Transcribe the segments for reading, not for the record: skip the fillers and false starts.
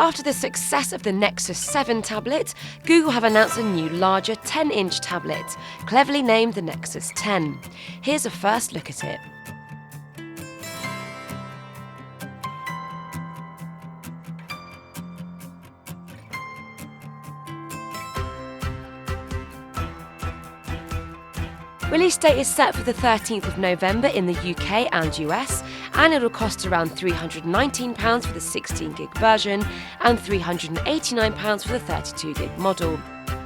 After the success of the Nexus 7 tablet, Google have announced a new, larger 10-inch tablet, cleverly named the Nexus 10. Here's a first look at it. Release date is set for the 13th of November in the UK and US, and it'll cost around £319 for the 16GB version and £389 for the 32GB model.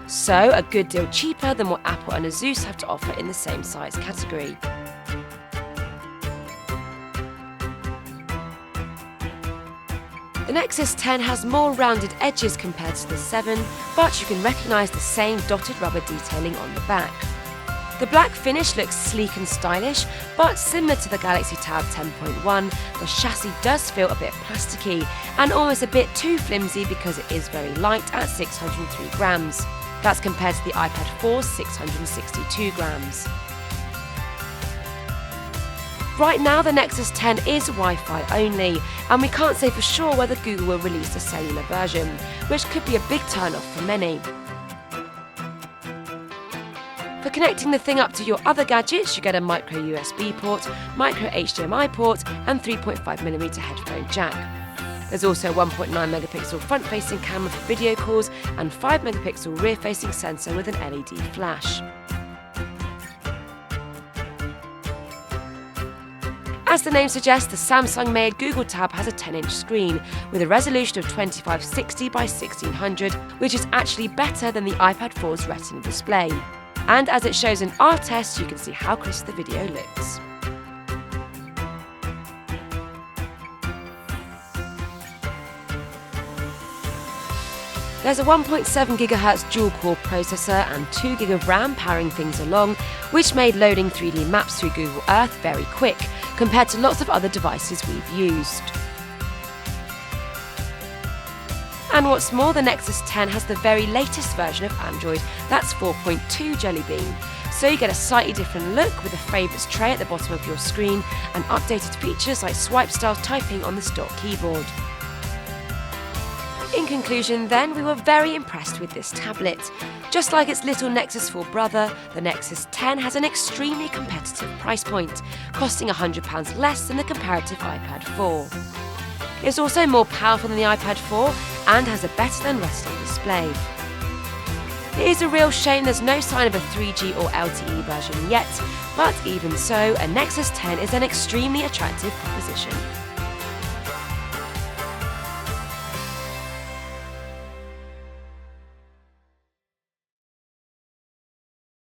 So, a good deal cheaper than what Apple and Asus have to offer in the same size category. The Nexus 10 has more rounded edges compared to the 7, but you can recognise the same dotted rubber detailing on the back. The black finish looks sleek and stylish, but similar to the Galaxy Tab 10.1, the chassis does feel a bit plasticky and almost a bit too flimsy because it is very light at 603 grams. That's compared to the iPad 4's 662 grams. Right now, the Nexus 10 is Wi-Fi only, and we can't say for sure whether Google will release a cellular version, which could be a big turn-off for many. For connecting the thing up to your other gadgets, you get a micro USB port, micro HDMI port, and 3.5mm headphone jack. There's also a 1.9 megapixel front-facing camera for video calls and 5 megapixel rear-facing sensor with an LED flash. As the name suggests, the Samsung-made Google Tab has a 10-inch screen with a resolution of 2560 by 1600, which is actually better than the iPad 4's Retina display. And as it shows in our test, you can see how crisp the video looks. There's a 1.7 GHz dual-core processor and 2 GB of RAM powering things along, which made loading 3D maps through Google Earth very quick, compared to lots of other devices we've used. And what's more, the Nexus 10 has the very latest version of Android, that's 4.2 Jelly Bean. So you get a slightly different look with a favourites tray at the bottom of your screen and updated features like swipe-style typing on the stock keyboard. In conclusion then, we were very impressed with this tablet. Just like its little Nexus 4 brother, the Nexus 10 has an extremely competitive price point, costing £100 less than the comparative iPad 4. It's also more powerful than the iPad 4 and has a better than Retina display. It is a real shame there's no sign of a 3G or LTE version yet, but even so, a Nexus 10 is an extremely attractive proposition.